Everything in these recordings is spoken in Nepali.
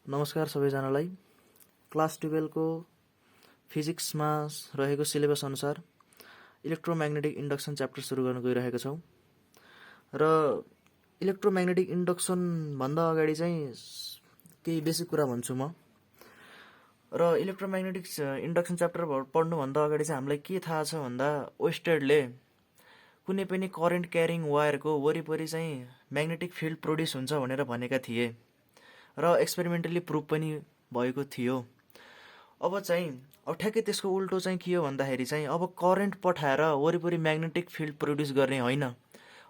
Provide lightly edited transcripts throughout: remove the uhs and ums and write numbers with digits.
नमस्कार सबैजनालाई। क्लास 12 को फिजिक्समा रहेको सिलेबस अनुसार इलेक्ट्रोम्याग्नेटिक इन्डक्सन च्याप्टर सुरु गर्न गइरहेका छौँ र इलेक्ट्रोम्याग्नेटिक इन्डक्सन भन्दा अगाडि चाहिँ केही बेसिक कुरा भन्छु म। र इलेक्ट्रोम्याग्नेटिक इन्डक्सन च्याप्टर पढ्नु भन्दा अगाडि चाहिँ हामीलाई के थाहा छ भन्दा ओस्टेडले कुनै पनि करेन्ट क्यारिङ वायरको वरिपरि चाहिँ म्याग्नेटिक फिल्ड प्रोड्युस हुन्छ भनेर भनेका थिए र एक्सपेरिमेन्टली प्रुभ पनि भएको थियो। अब ठ्याक्कै त्यसको उल्टो चाहिँ के हो भन्दाखेरि चाहिँ अब करेन्ट पठाएर वरिपरि म्याग्नेटिक फिल्ड प्रोड्युस गर्ने होइन,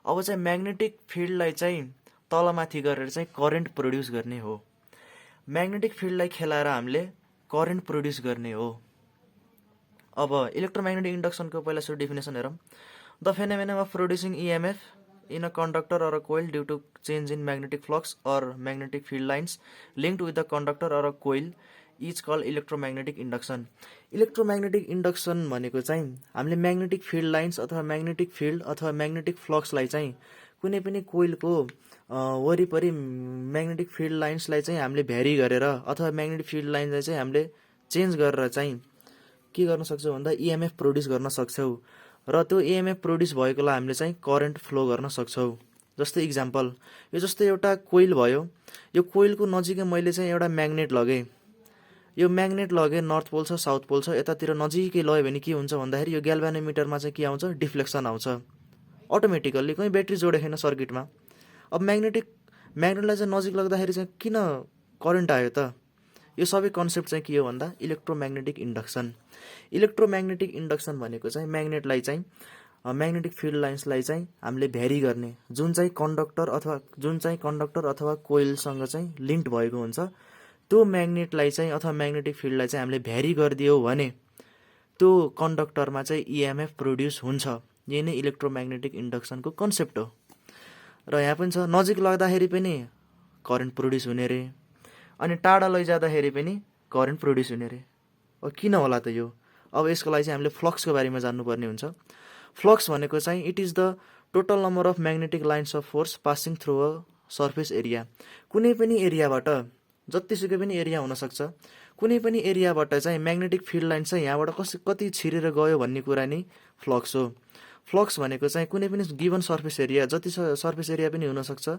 अब चाहिँ म्याग्नेटिक फिल्डलाई चाहिँ तलमाथि गरेर चाहिँ करेन्ट प्रोड्युस गर्ने हो। म्याग्नेटिक फिल्डलाई खेलाएर हामीले करेन्ट प्रोड्युस गर्ने हो। अब इलेक्ट्रोम्याग्नेटिक इन्डक्सनको पहिला सुरु डेफिनेसन हेरौँ। The phenomenon of producing EMF in a conductor or a coil due to change in magnetic flux or magnetic field lines linked with the conductor or a coil is called electromagnetic induction. Electromagnetic induction भनेको चाहिँ हामीले म्याग्नेटिक फिल्ड लाइन्स अथवा म्याग्नेटिक फिल्ड अथवा म्याग्नेटिक फ्लक्सलाई चाहिँ कुनै पनि कोइलको वरिपरि म्याग्नेटिक फिल्ड लाइन्सलाई चाहिँ हामीले भ्यारी गरेर अथवा म्याग्नेटिक फिल्ड लाइन्सलाई चाहिँ हामीले चेन्ज गरेर चाहिँ के गर्न सक्छौँ भन्दा इएमएफ प्रोड्युस गर्न सक्छौँ र त्यो इएमएफ प्रोड्युस भएकोलाई हामीले चाहिँ करेन्ट फ्लो गर्न सक्छौँ। जस्तै इक्जाम्पल, यो जस्तै एउटा कोइल भयो, यो कोइलको नजिकै मैले चाहिँ एउटा म्याग्नेट लगेँ, यो म्याग्नेट लगेँ नर्थ पोल छ साउथ पोल छ, यतातिर नजिकै लग्यो भने के हुन्छ भन्दाखेरि यो ग्याल्भानोमिटरमा चाहिँ के आउँछ, डिफ्लेक्सन आउँछ अटोमेटिकल्ली, कहीँ ब्याट्री जोडेको छैन सर्किटमा। अब म्याग्नेटलाई चाहिँ नजिक लग्दाखेरि चाहिँ किन करेन्ट आयो त? यो सबै कन्सेप्ट चाहिँ के हो भन्दा इलेक्ट्रोम्याग्नेटिक इन्डक्सन। इलेक्ट्रोम्याग्नेटिक इन्डक्सन भनेको चाहिँ म्याग्नेटलाई चाहिँ म्याग्नेटिक फिल्ड लाइन्सलाई चाहिँ हामीले भ्यारी गर्ने, जुन चाहिँ कन्डक्टर अथवा कोइलसँग चाहिँ लिङ्क्ड भएको हुन्छ, त्यो म्याग्नेटलाई चाहिँ अथवा म्याग्नेटिक फिल्डलाई चाहिँ हामीले भ्यारी गरिदियो भने त्यो कन्डक्टरमा चाहिँ इएमएफ प्रोड्युस हुन्छ। यही नै इलेक्ट्रोम्याग्नेटिक इन्डक्सनको कन्सेप्ट हो। र यहाँ पनि छ, नजिक लाग्दाखेरि पनि करेन्ट प्रोड्युस हुने रे, अनि टाढा लैजाँदाखेरि पनि करेन्ट प्रोड्युस हुने रे। अब किन होला त यो? अब यसको लागि चाहिँ हामीले फ्लक्सको बारेमा जान्नुपर्ने हुन्छ। फ्लक्स भनेको चाहिँ it is the total number of magnetic lines of force passing through a surface area. कुनै पनि एरियाबाट, जतिसुकै पनि एरिया हुनसक्छ, कुनै पनि एरियाबाट चाहिँ म्याग्नेटिक फिल्ड लाइन चाहिँ यहाँबाट कति छिरेर गयो भन्ने कुरा नै फ्लक्स हो। फ्लक्स भनेको चाहिँ कुनै पनि गिभन सर्फेस एरिया, जति सर्फेस एरिया पनि हुनसक्छ,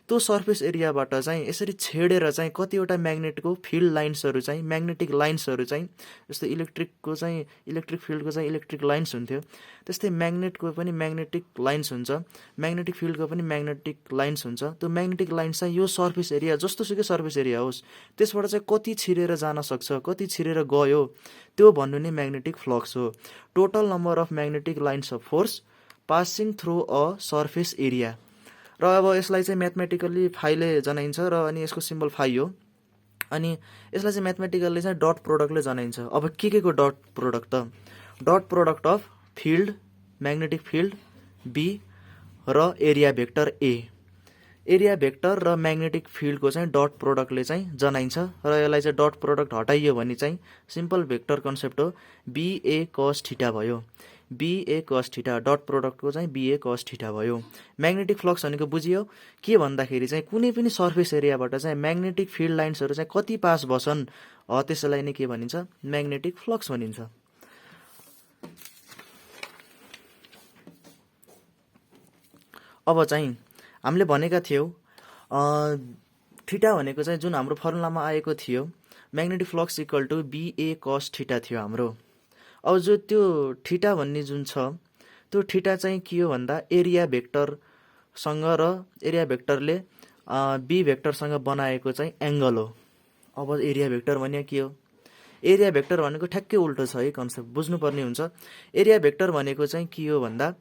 त्यो सर्फेस एरियाबाट चाहिँ यसरी छेडेर चाहिँ कतिवटा म्याग्नेटको फिल्ड लाइन्सहरू चाहिँ म्याग्नेटिक लाइन्सहरू चाहिँ, जस्तै इलेक्ट्रिक फिल्डको चाहिँ इलेक्ट्रिक लाइन्स हुन्थ्यो, त्यस्तै म्याग्नेटको पनि म्याग्नेटिक लाइन्स हुन्छ, म्याग्नेटिक फिल्डको पनि म्याग्नेटिक लाइन्स हुन्छ। त्यो म्याग्नेटिक लाइन्स चाहिँ यो सर्फेस एरिया, जस्तोसुकै सर्फेस एरिया होस्, त्यसबाट चाहिँ कति छिरेर जान सक्छ, कति छिरेर गयो, त्यो भन्नु नै म्याग्नेटिक फ्लक्स हो। Total number of magnetic lines of force passing through a surface area. र अब यसलाई चाहिँ म्याथमेटिकल्ली फाइले जनाइन्छ र अनि यसको सिम्बल फाइ हो। अनि यसलाई चाहिँ म्याथमेटिकल्ली चाहिँ डट प्रोडक्टले जनाइन्छ। अब के को डट प्रोडक्ट त? Dot product of field, magnetic field B र area vector A. Area vector र म्याग्नेटिक फिल्डको चाहिँ डट प्रोडक्टले चाहिँ जनाइन्छ र यसलाई चाहिँ डट प्रोडक्ट हटाइयो भने चाहिँ सिम्पल भेक्टर कन्सेप्ट हो, बिए कस थीटा भयो। बिए कस थीटा, डट प्रोडक्टको चाहिँ बिए कस थीटा भयो। म्याग्नेटिक फ्लक्स भनेको बुझियो के भन्दाखेरि चाहिँ कुनै पनि सर्फेस एरियाबाट चाहिँ म्याग्नेटिक फिल्ड लाइन्सहरू चाहिँ कति पास भछन्, त्यसैलाई नै के भनिन्छ, म्याग्नेटिक फ्लक्स भनिन्छ। अब चाहिँ हामीले भनेका थियौँ थीटा भनेको चाहिँ जुन हाम्रो फर्मुलामा आएको थियो, magnetic flux equal to BA cos theta थियो हाम्रो। अब जो त्यो थीटा भन्ने जुन छ, त्यो थीटा चाहिँ के हो भन्दा एरिया भेक्टरसँग र एरिया भेक्टरले बी भेक्टरसँग बनाएको चाहिँ एङ्गल हो। अब एरिया भेक्टर भने के हो? एरिया भेक्टर भनेको ठ्याक्कै उल्टो छ है, कन्सेप्ट बुझ्नुपर्ने हुन्छ। एरिया भेक्टर भनेको चाहिँ के हो भन्दा,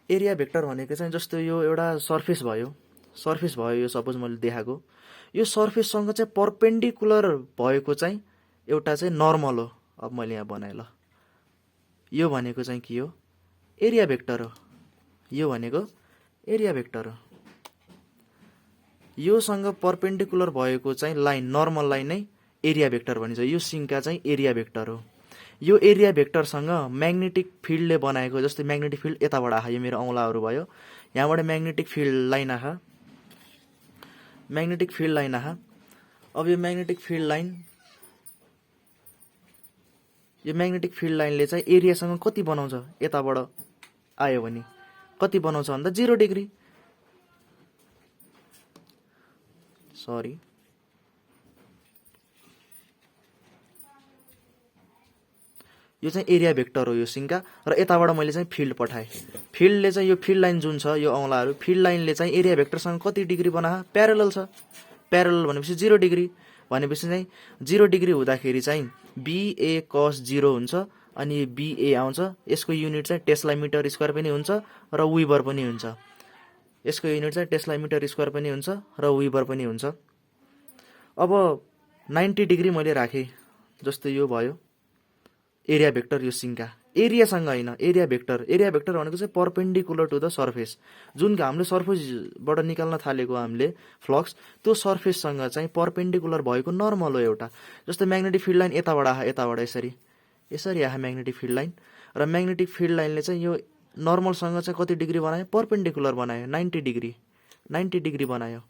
एरिया भेक्टर भनेको चाहिँ जस्तो यो एउटा सर्फेस भयो यो सपोज मैले देखाएको, यो सर्फेससँग चाहिँ परपेन्डिकुलर भएको चाहिँ एउटा चाहिँ नर्मल हो। अब मैले यहाँ बनाएँ ल, यो भनेको चाहिँ के हो? एरिया भेक्टर हो। यो भनेको एरिया भेक्टर हो। योसँग परपेन्डिकुलर भएको चाहिँ लाइन, नर्मल लाइन नै एरिया भेक्टर भनिन्छ। यो सिङ्का चाहिँ एरिया भेक्टर हो। यो एरिया भेक्टरसँग म्याग्नेटिक फिल्डले बनाएको, जस्तै म्याग्नेटिक फिल्ड यताबाट आयो, यो मेरो औँलाहरू भयो, यहाँबाट म्याग्नेटिक फिल्ड लाइन आहा, अब यो म्याग्नेटिक फिल्ड लाइनले चाहिँ एरियासँग कति बनाउँछ, यताबाट आयो भने कति बनाउँछ भन्दा 0 डिग्री। सरी, यो चाहिँ एरिया भेक्टर हो यो सिङ्का, र यताबाट मैले चाहिँ फिल्ड पठाएँ। फिल्डले चाहिँ यो फिल्ड लाइन जुन छ यो औँलाहरू, फिल्ड लाइनले चाहिँ एरिया भेक्टरसँग कति डिग्री बनायो, प्यारलल छ। प्यारलल भनेपछि 0 डिग्री, भनेपछि चाहिँ 0 डिग्री हुँदाखेरि चाहिँ BA cos 0 हुन्छ, अनि BA आउँछ। यसको युनिट चाहिँ टेस्ला मिटर स्क्वायर पनि हुन्छ र विबर पनि हुन्छ। यसको युनिट चाहिँ टेस्ला मिटर स्क्वायर पनि हुन्छ र विबर पनि हुन्छ। अब 90 डिग्री मैले राखेँ, जस्तो यो भयो एरिया भेक्टर, यो सिङ्का एरियासँग होइन, एरिया भेक्टर। एरिया भेक्टर भनेको चाहिँ परपेन्डिकुलर टु द सर्फेस, जुन हामीले सर्फेसबाट निकाल्न थालेको हामीले फ्लक्स, त्यो सर्फेससँग चाहिँ परपेन्डिकुलर भएको नर्मल हो एउटा। जस्तो म्याग्नेटिक फिल्ड लाइन यताबाट आयो, यताबाट यसरी आयो म्याग्नेटिक फिल्ड लाइन, र म्याग्नेटिक फिल्ड लाइनले चाहिँ यो नर्मलसँग चाहिँ कति डिग्री बनायो, परपेन्डिकुलर बनायो, 90 डिग्री बनायो।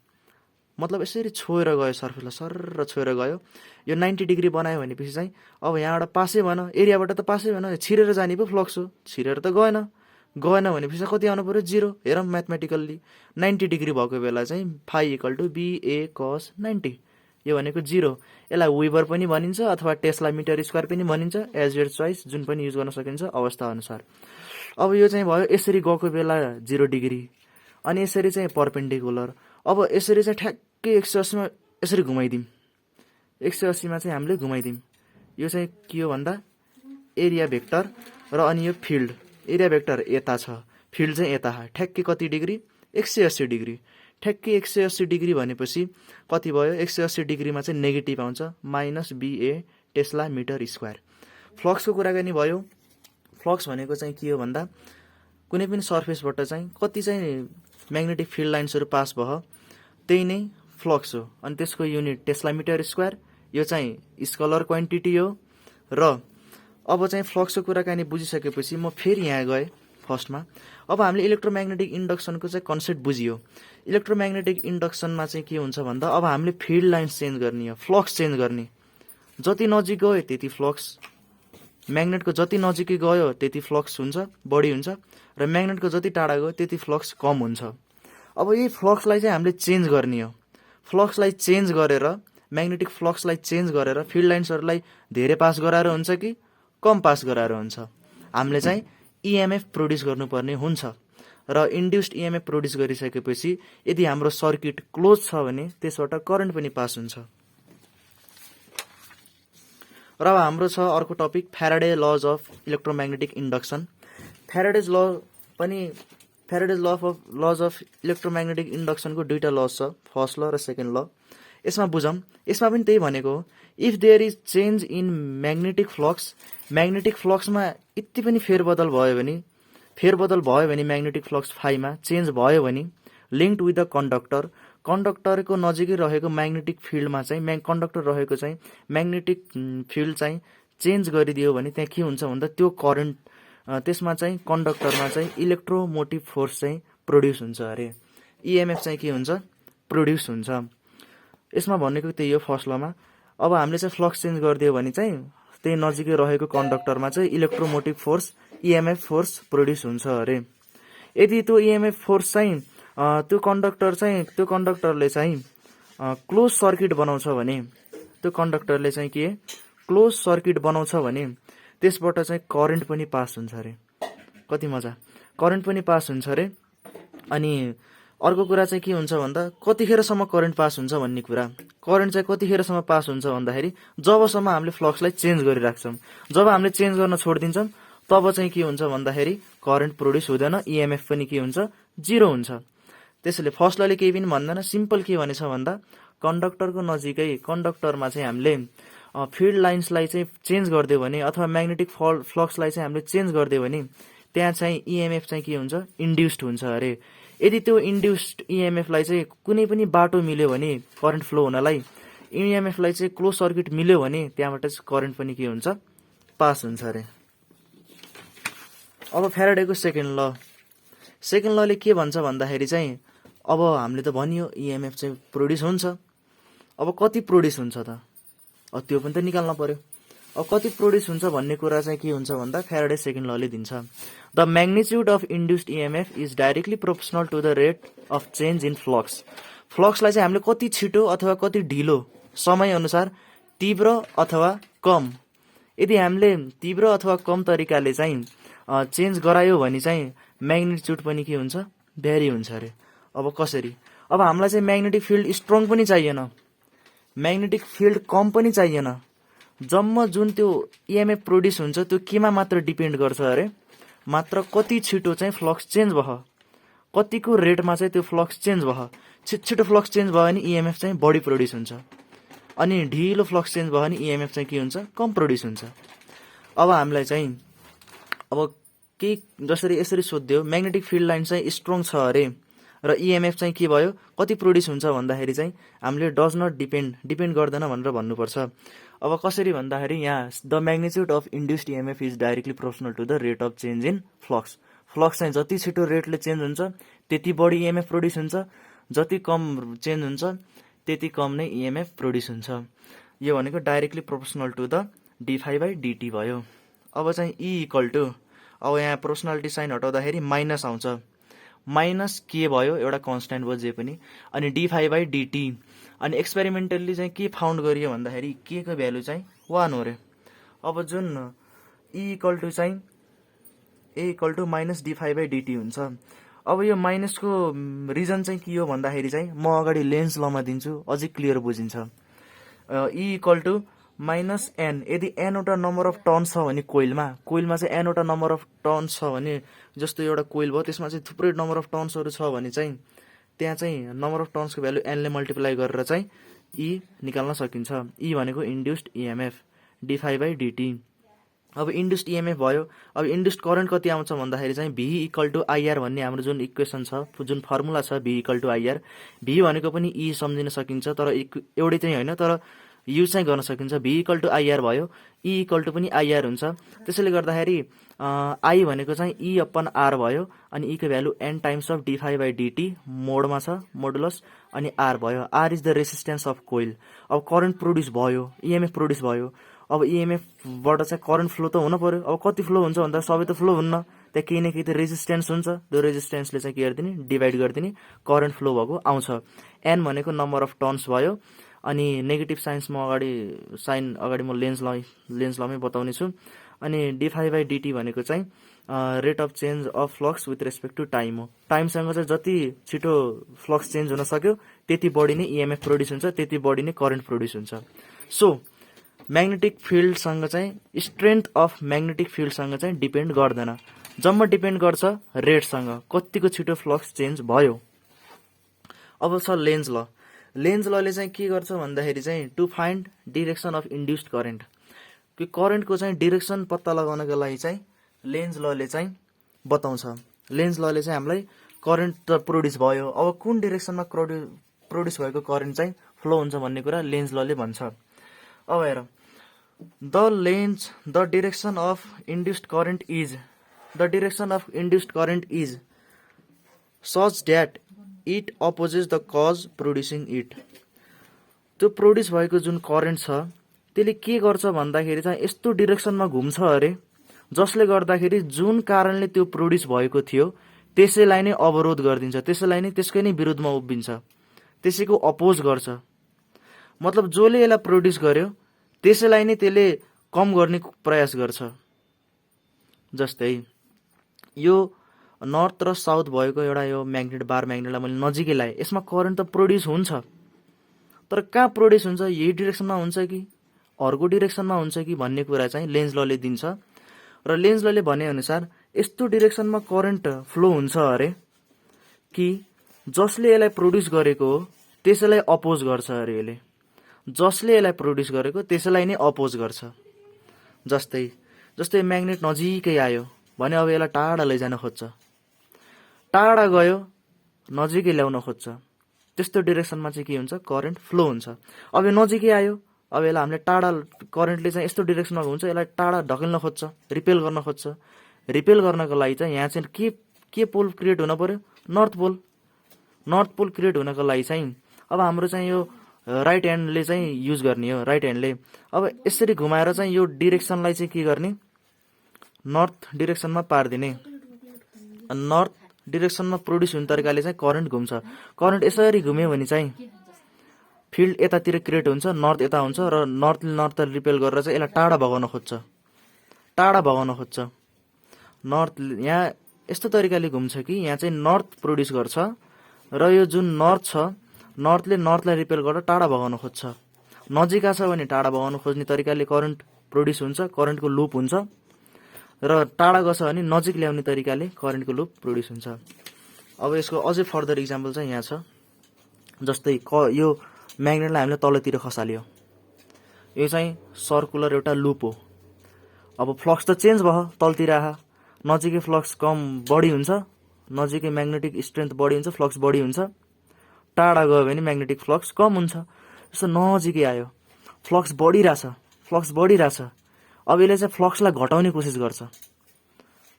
मतलब यसरी छोएर गयो, सर्फेसलाई सरर छोएर गयो। यो 90 डिग्री बनायो भनेपछि चाहिँ अब यहाँबाट पासै भएन, एरियाबाट त पासै भएन, छिरेर जाने पो फ्लक्स हो, छिरेर त गएन भनेपछि चाहिँ कति आउनु पर्यो, 0। हेरौँ म्याथमेटिकल्ली, 90 डिग्री भएको बेला चाहिँ फाइ = BA cos 90, यो भनेको 0। यसलाई विबर पनि भनिन्छ अथवा टेस्ला मिटर स्क्वायर पनि भनिन्छ, एज योर चोइस, जुन पनि युज गर्न सकिन्छ अवस्था अनुसार। अब यो चाहिँ भयो यसरी गएको बेला 0 डिग्री, अनि यसरी चाहिँ परपेन्डिकुलर। अब यसरी चाहिँ ठ्याक्कै 180 मा यसरी घुमाइदिउँ, 180 मा चाहिँ हामीले घुमाइदिउँ। यो चाहिँ के हो भन्दा एरिया भेक्टर, र अनि यो फिल्ड। एरिया भेक्टर यता छ, फिल्ड चाहिँ यता, ठ्याक्कै कति डिग्री, 180 डिग्री। ठ्याक्कै 180 डिग्री भनेपछि कति भयो, 180 डिग्रीमा चाहिँ नेगेटिभ आउँछ, -BA टेस्ला मिटर स्क्वायर। फ्लक्सको कुराकानी भयो। फ्लक्स भनेको चाहिँ के हो भन्दा कुनै पनि सर्फेसबाट चाहिँ कति चाहिँ म्याग्नेटिक फिल्ड लाइन्सहरू पास भयो, त्यही नै फ्लक्स हो। अनि त्यसको युनिट टेस्ला मिटर स्क्वायर, यो चाहिँ स्कलर क्वान्टिटी हो। र अब चाहिँ फ्लक्सको कुराकानी बुझिसकेपछि म फेरि यहाँ गएँ फर्स्टमा। अब हामीले इलेक्ट्रोम्याग्नेटिक इन्डक्सनको चाहिँ कन्सेप्ट बुझियो। इलेक्ट्रोम्याग्नेटिक इन्डक्सनमा चाहिँ के हुन्छ भन्दा अब हामीले फिल्ड लाइन्स चेन्ज गर्ने हो, फ्लक्स चेन्ज गर्ने। जति नजिक गयो त्यति फ्लक्स, म्याग्नेटको जति नजिकै गयो त्यति फ्लक्स हुन्छ, बढी हुन्छ, र म्याग्नेटको जति टाढा गयो त्यति फ्लक्स कम हुन्छ। अब यही फ्लक्सलाई चाहिँ हामीले चेन्ज गर्ने हो। फ्लक्सलाई चेन्ज गरेर, म्याग्नेटिक फ्लक्सलाई चेन्ज गरेर फिल्ड लाइन्सहरूलाई धेरै पास गराएर हुन्छ कि कम पास गराएर हुन्छ, हामीले चाहिँ EMF प्रोड्युस गर्नुपर्ने हुन्छ। र इन्ड्युस्ड EMF प्रोड्युस गरिसकेपछि यदि हाम्रो सर्किट क्लोज छ भने त्यसबाट करेन्ट पनि पास हुन्छ। र अब हाम्रो छ अर्को topic, Faraday laws of electromagnetic induction. Faraday's laws of electromagnetic इन्डक्सनको दुईटा लज छ, फर्स्ट ल र सेकेन्ड ल। यसमा बुझौँ, यसमा पनि त्यही भनेको हो, if there is change in magnetic फ्लक्समा यति पनि फेरबदल भयो भने म्याग्नेटिक फ्लक्स फाइमा चेन्ज भयो भने लिङ्क्ड विथ द कन्डक्टरको नजिकै रहेको म्याग्नेटिक फिल्डमा चाहिँ कन्डक्टर रहेको चाहिँ म्याग्नेटिक फिल्ड चाहिँ चेन्ज गरिदियो भने त्यहाँ के हुन्छ भन्दा त्यो करेन्ट, त्यसमा चाहिँ कन्डक्टरमा चाहिँ इलेक्ट्रोमोटिभ फोर्स चाहिँ प्रोड्युस हुन्छ अरे, EMF चाहिँ के हुन्छ, प्रोड्युस हुन्छ। यसमा भनेको त्यही हो फर्स्ट लमा। अब हामीले चाहिँ फ्लक्स चेन्ज गरिदियो भने चाहिँ त्यही नजिकै रहेको कन्डक्टरमा चाहिँ इलेक्ट्रोमोटिभ फोर्स, EMF फोर्स प्रोड्युस हुन्छ अरे। यदि त्यो EMF फोर्स चाहिँ त्यो कन्डक्टरले चाहिँ क्लोज सर्किट बनाउँछ भने, त्यो कन्डक्टरले चाहिँ के क्लोज सर्किट बनाउँछ भने त्यसबाट चाहिँ करेन्ट पनि पास हुन्छ अरे। कति मजा, करेन्ट पनि पास हुन्छ अरे। अनि अर्को कुरा चाहिँ के हुन्छ भन्दा कतिखेरसम्म करेन्ट पास हुन्छ भन्ने कुरा, करेन्ट चाहिँ कतिखेरसम्म पास हुन्छ भन्दाखेरि जबसम्म हामीले फ्लक्सलाई चेन्ज गरिराख्छौँ। जब हामीले चेन्ज गर्न छोडिदिन्छौँ तब चाहिँ के हुन्छ भन्दाखेरि करेन्ट प्रोड्युस हुँदैन, EMF पनि के हुन्छ, 0 हुन्छ। त्यसैले फर्स्ट लले केही पनि भन्दैन, सिम्पल के भनेछ भन्दा कन्डक्टरको नजिकै कन्डक्टरमा चाहिँ हामीले फिल्ड लाइन्सलाई चाहिँ चेन्ज गरिदियो भने अथवा म्याग्नेटिक फ्लक्सलाई चाहिँ हामीले चेन्ज गरिदियो भने त्यहाँ चाहिँ EMF चाहिँ के हुन्छ, इन्ड्युस्ड हुन्छ अरे। यदि त्यो इन्ड्युस्ड EMF लाई चाहिँ कुनै पनि बाटो मिल्यो भने करेन्ट फ्लो हुनलाई, EMF लाई चाहिँ क्लोज सर्किट मिल्यो भने त्यहाँबाट चाहिँ करेन्ट पनि के हुन्छ, पास हुन्छ अरे। अब फ्याराडेको सेकेन्ड लले के भन्छ भन्दाखेरि चाहिँ अब हामीले त भनियो EMF चाहिँ प्रोड्युस हुन्छ। अब कति प्रोड्युस हुन्छ त, त्यो पनि त निकाल्न पर्यो। अब कति प्रोड्युस हुन्छ भन्ने कुरा चाहिँ के हुन्छ भन्दा फ्याराडे सेकेन्ड लले दिन्छ। The magnitude of induced EMF is directly proportional to the rate of change in flux. फ्लक्सलाई चाहिँ हामीले कति छिटो अथवा कति ढिलो समय अनुसार तीव्र अथवा कम, यदि हामीले तीव्र अथवा कम तरिकाले चाहिँ चेन्ज गरायो भने चाहिँ म्याग्निट्युड पनि के हुन्छ, भ्यारी हुन्छ अरे। अब कसरी, अब हामीलाई चाहिँ म्याग्नेटिक फिल्ड स्ट्रङ पनि चाहिएन, म्याग्नेटिक फिल्ड कम पनि चाहिएन, जम्मा जुन त्यो इएमएफ प्रोड्युस हुन्छ त्यो केमा मात्र डिपेन्ड गर्छ अरे, मात्र कति छिटो चाहिँ फ्लक्स चेन्ज भयो, कतिको रेटमा चाहिँ त्यो फ्लक्स चेन्ज भयो। छिटो फ्लक्स चेन्ज भयो भने इएमएफ चाहिँ बढी प्रोड्युस हुन्छ, अनि ढिलो फ्लक्स चेन्ज भयो भने इएमएफ चाहिँ के हुन्छ, कम प्रोड्युस हुन्छ। अब हामीलाई चाहिँ अब के जसरी यसरी सोध्यो, म्याग्नेटिक फिल्ड लाइन चाहिँ स्ट्रङ छ अरे र इएमएफ चाहिँ के भयो, कति प्रोड्युस हुन्छ भन्दाखेरि चाहिँ हामीले डज नट डिपेन्ड गर्दैन भनेर भन्नुपर्छ। अब कसरी भन्दाखेरि यहाँ the magnitude of induced EMF is directly proportional to the rate of change in flux. Flux चाहिँ जति छिटो रेटले चेन्ज हुन्छ त्यति बढी इएमएफ प्रोड्युस हुन्छ, जति कम चेन्ज हुन्छ त्यति कम नै इएमएफ प्रोड्युस हुन्छ। यो भनेको directly proportional to the d∅dt भयो। अब चाहिँ E इक्वल टु, अब यहाँ प्रोपोर्सनालिटी साइन हटाउँदाखेरि माइनस आउँछ, माइनस के भयो, एउटा कन्स्ट्यान्ट भयो जे पनि, अनि d∅dt। अनि एक्सपेरिमेन्टल्ली चाहिँ के फाउन्ड गरियो भन्दाखेरि के को भ्यालु चाहिँ 1 हो रे। अब जुन E इक्वल टु चाहिँ A equal to minus d∅dt हुन्छ। अब यो माइनसको रिजन चाहिँ के हो भन्दाखेरि चाहिँ म अगाडि लेन्स लमा दिन्छु, अझै क्लियर बुझिन्छ। E equal to minus N, यदि एन वटा नम्बर अफ टर्न्स छ भने कोइलमा चाहिँ एन वटा नम्बर अफ टर्न्स छ भने, जस्तो एउटा कोइल भयो त्यसमा चाहिँ थुप्रै नम्बर अफ टर्न्सहरू छ भने चाहिँ त्यहाँ चाहिँ नम्बर अफ टर्न्सको भ्यालु एनले मल्टिप्लाई गरेर चाहिँ E निकाल्न सकिन्छ। E भनेको इन्ड्युस्ड इएमएफ d∅dt। अब इन्ड्युस्ड इएमएफ भयो। अब इन्ड्युस्ड करेन्ट कति आउँछ भन्दाखेरि चाहिँ V इक्वल टु IR भन्ने हाम्रो जुन इक्वेसन छ, जुन फर्मुला छ V equal to IR, V भनेको पनि E सम्झिन सकिन्छ तर एउटै चाहिँ होइन, तर युज चाहिँ गर्न सकिन्छ। V इक्वल टु IR भयो, E इक्वल टु पनि IR हुन्छ। त्यसैले गर्दाखेरि I भनेको चाहिँ E अपन R भयो, अनि E को value N times of d∅dt मोडमा छ, मोडुलस, अनि R भयो। R is the resistance of coil. अब करेन्ट प्रोड्युस भयो, इएमएफ प्रोड्युस भयो। अब इएमएफबाट चाहिँ करेन्ट फ्लो त हुन पर्यो। अब कति फ्लो हुन्छ भन्दा सबै त फ्लो हुन्न, त्यहाँ केही न केही त रेजिस्टेन्स हुन्छ, त्यो रेजिस्टेन्सले चाहिँ के गरिदिने, डिभाइड गरिदिने, करेन्ट फ्लो भएको आउँछ। एन भनेको नम्बर अफ टर्न्स भयो, अनि नेगेटिभ साइन्स म अगाडि म लेन्स लमै बताउने छु। अनि d∅dt भनेको चाहिँ rate of change of flux with respect to time हो। टाइमसँग चाहिँ जति छिटो फ्लक्स चेन्ज हुन सक्यो त्यति बढी नै इएमएफ प्रोड्युस हुन्छ, त्यति बढी नै करेन्ट प्रोड्युस हुन्छ। सो म्याग्नेटिक फिल्डसँग चाहिँ, स्ट्रेन्थ अफ म्याग्नेटिक फिल्डसँग चाहिँ डिपेन्ड गर्दैन, जम्मा डिपेन्ड गर्छ रेटसँग, कतिको छिटो फ्लक्स चेन्ज भयो। अब छ लेन्ज ल। लेन्ज लले चाहिँ के गर्छ भन्दाखेरि चाहिँ to find direction of induced current, कि करेन्टको चाहिँ डिरेक्सन पत्ता लगाउनको लागि चाहिँ लेन्ज लले चाहिँ बताउँछ। लेन्ज लले चाहिँ हामीलाई करेन्ट त प्रोड्युस भयो, अब कुन डिरेक्सनमा प्रोड्युस भएको करेन्ट चाहिँ फ्लो हुन्छ भन्ने कुरा लेन्ज लले भन्छ। अब हेर, the direction of induced current is such that it opposes the cause producing it. त्यो प्रोड्युस भएको जुन करेन्ट छ त्यसले के गर्छ भन्दाखेरि चाहिँ यस्तो डिरेक्सनमा घुम्छ अरे, जसले गर्दाखेरि जुन कारणले त्यो प्रोड्युस भएको थियो त्यसैलाई नै अवरोध गरिदिन्छ, त्यसैलाई नै त्यसकै नै विरुद्धमा उभिन्छ, त्यसैको अपोज गर्छ। मतलब जसले यसलाई प्रोड्युस गर्यो त्यसैलाई नै त्यसले कम गर्ने प्रयास गर्छ। जस्तै यो नर्थ र साउथ भएको एउटा यो बार म्याग्नेटलाई मैले नजिकै लाएँ, यसमा करेन्ट त प्रोड्युस हुन्छ, तर कहाँ प्रोड्युस हुन्छ, यही डिरेक्सनमा हुन्छ कि अर्को डिरेक्सनमा हुन्छ कि भन्ने कुरा चाहिँ लेन्ज लले दिन्छ। र लेन्ज लले भने अनुसार यस्तो डिरेक्सनमा करेन्ट फ्लो हुन्छ अरे कि जसले यसलाई प्रोड्युस गरेको हो त्यसैलाई अपोज गर्छ अरे, यसले जसले यसलाई प्रोड्युस गरेको त्यसैलाई नै अपोज गर्छ। जस्तै म्याग्नेट नजिकै आयो भने अब यसलाई टाढा लैजान खोज्छ, टाढा गयो नजिकै ल्याउन खोज्छ, त्यस्तो डिरेक्सनमा चाहिँ के हुन्छ, करेन्ट फ्लो हुन्छ। अब यो नजिकै आयो, अब यसलाई हामीले टाढा, करेन्टले चाहिँ यस्तो डिरेक्सनमा हुन्छ, यसलाई टाढा ढकेल्न खोज्छ, रिपेल गर्न खोज्छ। रिपेल गर्नको लागि चाहिँ यहाँ चाहिँ के पोल क्रिएट हुन पर्यो, नर्थ पोल क्रिएट हुनको लागि चाहिँ अब हाम्रो चाहिँ यो राइट ह्यान्डले चाहिँ युज गर्ने हो, राइट ह्यान्डले। अब यसरी घुमाएर चाहिँ यो डिरेक्सनलाई चाहिँ के गर्ने, नर्थ डिरेक्सनमा पारिदिने। नर्थ डिरेक्सनमा प्रोड्युस हुने तरिकाले चाहिँ करेन्ट घुम्छ। करेन्ट यसरी घुम्यो भने चाहिँ फिल्ड यतातिर क्रिएट हुन्छ, नर्थ यता हुन्छ र नर्थले नर्थ रिपेल गरेर चाहिँ यसलाई टाढा भगाउन खोज्छ, टाढा भगाउन खोज्छ। नर्थ यहाँ यस्तो तरिकाले घुम्छ कि यहाँ चाहिँ नर्थ प्रोड्युस गर्छ र यो जुन नर्थ छ, नर्थले नर्थलाई रिपेल गरेर टाढा भगाउन खोज्छ। नजिका छ भने टाढा भगाउन खोज्ने तरिकाले करेन्ट प्रोड्युस हुन्छ, करेन्टको लुप हुन्छ, र टाढा गछ भने नजिक ल्याउने तरिकाले करेन्टको लुप प्रोड्युस हुन्छ। अब यसको अझै फर्दर इक्जाम्पल चाहिँ यहाँ छ। जस्तै यो म्याग्नेटलाई हामीले तलतिर खसाल्यो, यो चाहिँ सर्कुलर एउटा लुप हो। अब फ्लक्स त चेन्ज भयो, तलतिर आहा, नजिकै फ्लक्स कम बढी हुन्छ, नजिकै म्याग्नेटिक स्ट्रेन्थ बढी हुन्छ, फ्लक्स बढी हुन्छ। टाढा गयो भने म्याग्नेटिक फ्लक्स कम हुन्छ। जस्तो नजिकै आयो, फ्लक्स बढिरहेछ, फ्लक्स बढिरहेछ। अब यसले चाहिँ फ्लक्सलाई घटाउने कोसिस गर्छ,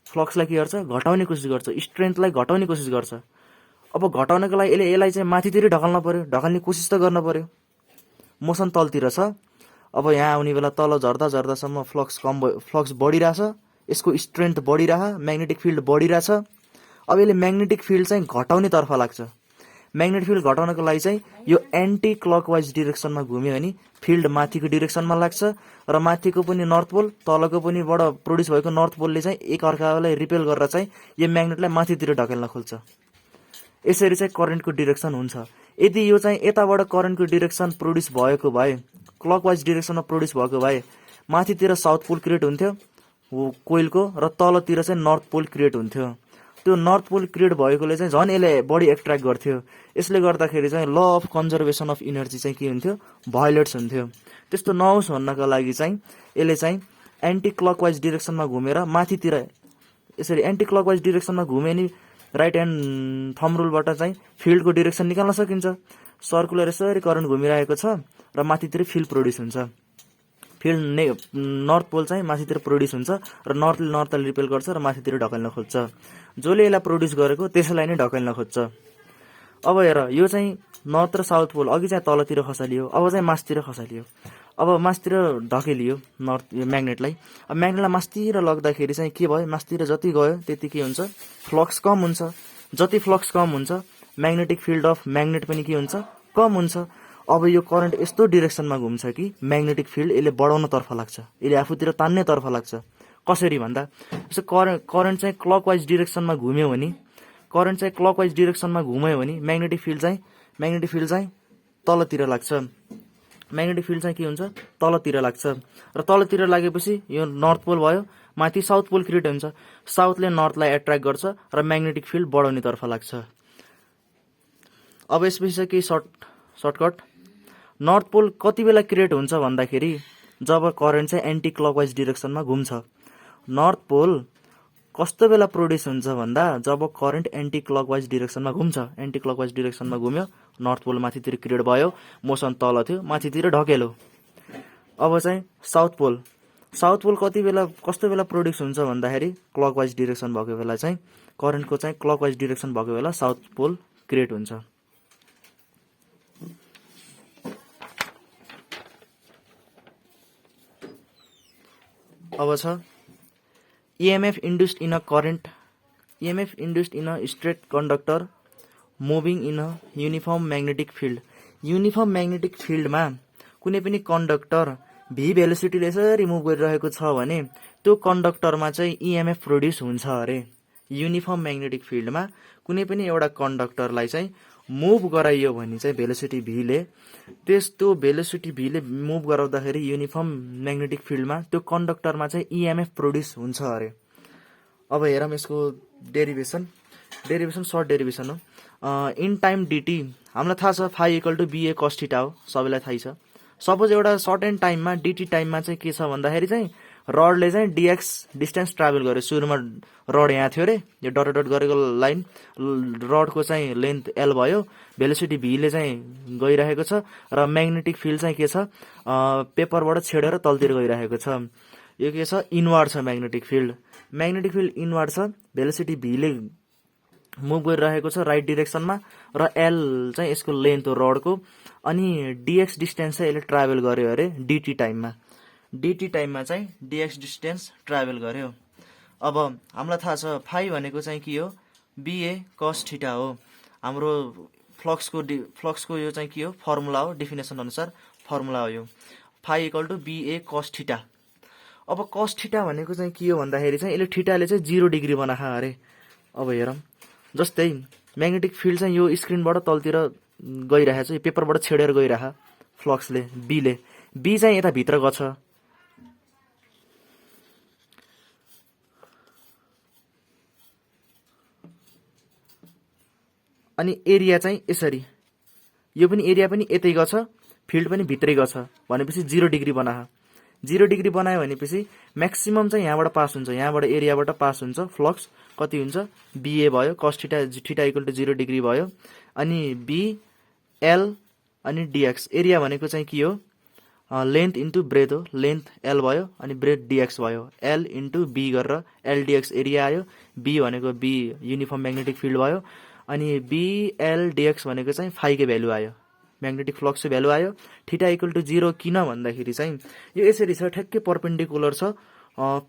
फ्लक्सलाई के गर्छ, घटाउने कोसिस गर्छ, स्ट्रेन्थलाई घटाउने कोसिस गर्छ। अब घटाउनको लागि यसलाई चाहिँ माथितिर ढकल्न पर्यो, ढकल्ने कोसिस त गर्न पर्यो। मोसन तलतिर छ, अब यहाँ आउने बेला तल झर्दा झर्दासम्म फ्लक्स बढिरहेछ, यसको स्ट्रेन्थ बढिरह, म्याग्नेटिक फिल्ड बढिरहेछ। अब यसले म्याग्नेटिक फिल्ड चाहिँ घटाउने तर्फ लाग्छ। म्याग्नेटिक फिल्ड घटाउनको लागि चाहिँ यो एन्टी क्लकवाइज डिरेक्सनमा घुम्यो भने फिल्ड माथिको डिरेक्सनमा लाग्छ र माथिको पनि नर्थ पोल, तलको पनि बाट प्रोड्युस भएको नर्थ पोलले चाहिँ एक अर्कालाई रिपेल गरेर चाहिँ यो म्याग्नेटलाई माथितिर ढकेल्न खोज्छ। यसरी चाहिँ करेन्टको डिरेक्सन हुन्छ। यदि यो चाहिँ यताबाट करेन्टको डिरेक्सन प्रोड्युस भएको भए, क्लकवाइज डिरेक्सनमा प्रोड्युस भएको भए माथितिर साउथ पोल क्रिएट हुन्थ्यो कोइलको र तलतिर चाहिँ नर्थ पोल क्रिएट हुन्थ्यो। त्यो नर्थ पोल क्रिएट भएकोले चाहिँ झन् यसले बढी एट्र्याक्ट गर्थ्यो। यसले गर्दाखेरि चाहिँ law of conservation of energy चाहिँ के हुन्थ्यो, भायोलेट्स हुन्थ्यो। त्यस्तो नहोस् भन्नको लागि चाहिँ यसले चाहिँ एन्टी क्लकवाइज डिरेक्सनमा घुमेर माथितिर, यसरी एन्टी क्लकवाइज डिरेक्सनमा घुमे नि राइट ह्यान्ड थम्ब रुलबाट चाहिँ फिल्डको डिरेक्सन निकाल्न सकिन्छ। सर्कुलर यसरी करेन्ट घुमिरहेको छ र माथितिर फिल्ड प्रोड्युस हुन्छ। फिल्ड नर्थ पोल चाहिँ माथितिर प्रोड्युस हुन्छ र नर्थले नर्थलाई रिपेल गर्छ र माथितिर ढकल्न खोज्छ। जसले यसलाई प्रोड्युस गरेको त्यसैलाई नै ढकल्न खोज्छ। अब हेर, यो चाहिँ नर्थ र साउथ पोल अघि चाहिँ तलतिर खसालियो, अब चाहिँ मासतिर खसालियो। अब मासतिर ढकेलियो नर्थ म्याग्नेटलाई। अब म्याग्नेटलाई मासतिर लग्दाखेरि चाहिँ के भयो, मासतिर जति गयो त्यति के हुन्छ, फ्लक्स कम हुन्छ। जति फ्लक्स कम हुन्छ म्याग्नेटिक फिल्ड अफ म्याग्नेट पनि के हुन्छ, कम हुन्छ। अब यो करेन्ट यस्तो डिरेक्सनमा घुम्छ कि म्याग्नेटिक फिल्ड यसले बढाउन तर्फ लाग्छ, यसले आफूतिर तान्ने तर्फ लाग्छ। कसरी भन्दा, जस्तो करेन्ट चाहिँ क्लकवाइज डिरेक्सनमा घुम्यो भने, करेन्ट चाहिँ क्लकवाइज डिरेक्सनमा घुम्यो भने म्याग्नेटिक फिल्ड चाहिँ तलतिर लाग्छ। म्याग्नेटिक फिल्ड चाहिँ के हुन्छ, तलतिर लाग्छ र तलतिर लागेपछि यो नर्थ पोल भयो, माथि साउथ पोल क्रिएट हुन्छ। साउथले नर्थलाई एट्र्याक्ट गर्छ र म्याग्नेटिक फिल्ड बढाउने तर्फ लाग्छ। अब यसपछि चाहिँ के सर्टकट, नर्थ पोल कति बेला क्रिएट हुन्छ भन्दाखेरि जब करेन्ट चाहिँ एन्टी क्लकवाइज डिरेक्सनमा घुम्छ। नर्थ पोल कस्तो बेला प्रोड्युस हुन्छ भन्दा जब करेन्ट एन्टी क्लकवाइज डिरेक्सनमा घुम्छ। एन्टी क्लकवाइज डिरेक्सनमा घुम्यो, नर्थ पोल माथितिर क्रिएट भयो, मोसन तल थियो, माथितिर ढकेलो। अब चाहिँ साउथ पोल कति बेला, कस्तो बेला प्रोड्युस हुन्छ भन्दाखेरि क्लकवाइज डिरेक्सन भएको बेला चाहिँ, करेन्टको चाहिँ क्लकवाइज डिरेक्सन भएको बेला साउथ पोल क्रिएट हुन्छ। अब छ EMF induced in a current, EMF induced in a straight conductor moving in a uniform magnetic field. Uniform magnetic फिल्डमा कुनै पनि कन्डक्टर भी भेलोसिटीले यसरी मुभ गरिरहेको छ भने त्यो कन्डक्टरमा चाहिँ EMF प्रोड्युस हुन्छ अरे। युनिफर्म म्याग्नेटिक फिल्डमा कुनै पनि एउटा कन्डक्टरलाई चाहिँ मुभ गराइयो भने चाहिँ भेलोसिटी भीले, त्यो भेलोसिटी भीले मुभ गराउँदाखेरि युनिफर्म म्याग्नेटिक फिल्डमा त्यो कन्डक्टरमा चाहिँ EMF प्रोड्युस हुन्छ अरे। अब हेरौँ यसको डेरिभेसन सर्ट डेरिभेसन हो। इन टाइम डिटी हामीलाई थाहा छ फाइ इक्वल टु BA cos θ हो, सबैलाई थाहै छ। सपोज एउटा सर्टेन टाइममा डिटी टाइममा चाहिँ के छ भन्दाखेरि चाहिँ रडले चाहिँ DX डिस्टेन्स ट्राभल गर्यो। सुरुमा रड यहाँ थियो अरे, यो डट डट गरेको लाइन, रडको चाहिँ लेन्थ L भयो, भेलोसिटी भीले चाहिँ गइरहेको छ र म्याग्नेटिक फिल्ड चाहिँ के छ, पेपरबाट छेडेर तलतिर गइरहेको छ। यो के छ, इनवार्ड छ म्याग्नेटिक फिल्ड इनवार्ड छ, भेलोसिटी भीले मुभ गरिरहेको छ राइट डिरेक्सनमा र L चाहिँ यसको लेन्थ हो रडको, अनि dx डिस्टेन्स चाहिँ यसले ट्राभल गर्यो अरे dt टाइममा चाहिँ dx डिस्टेन्स ट्राभल गर्यो। अब हामीलाई थाहा छ फाइ भनेको चाहिँ के हो, ba cos थीटा हो। हाम्रो फ्लक्सको यो चाहिँ के हो, फर्मुला हो, डेफिनेसन अनुसार फर्मुला हो यो, phi equal to ba cos theta. अब cos थीटा भनेको चाहिँ के हो भन्दाखेरि चाहिँ यसले थीटाले चाहिँ 0 डिग्री बनाखा अरे। अब हेरौँ, जस्तै म्याग्नेटिक फिल्ड चाहिँ यो स्क्रिनबाट तलतिर गइरहेछ, यो पेपरबाट छेडेर गइरह फ्लक्सले बी चाहिँ यता भित्र गछ, अनि एरिया चाहिँ यसरी, यो पनि एरिया पनि यतै गछ, फिल्ड पनि भित्रै गछ भनेपछि 0 डिग्री बनाह। 0 डिग्री बनायो भनेपछि म्याक्सिमम चाहिँ यहाँबाट पास हुन्छ, यहाँबाट एरियाबाट पास हुन्छ, फ्लक्स कति हुन्छ, BA भयो, cos theta equal to 0 degree भयो। अनि BL अनि DX, एरिया भनेको चाहिँ के हो, लेन्थ इन्टु ब्रेथ हो, लेन्थ L भयो अनि ब्रेथ DX भयो, L इन्टु B गरेर LDX एरिया आयो, B भनेको B युनिफर्म म्याग्नेटिक फिल्ड भयो, अनि BLDX भनेको चाहिँ फाइको भ्यालु आयो, म्याग्नेटिक फ्लक्सको भ्यालु आयो। थीटा इक्वल टु 0 किन भन्दाखेरि चाहिँ यो यसरी छ, ठ्याक्कै पर्पेन्डिकुलर छ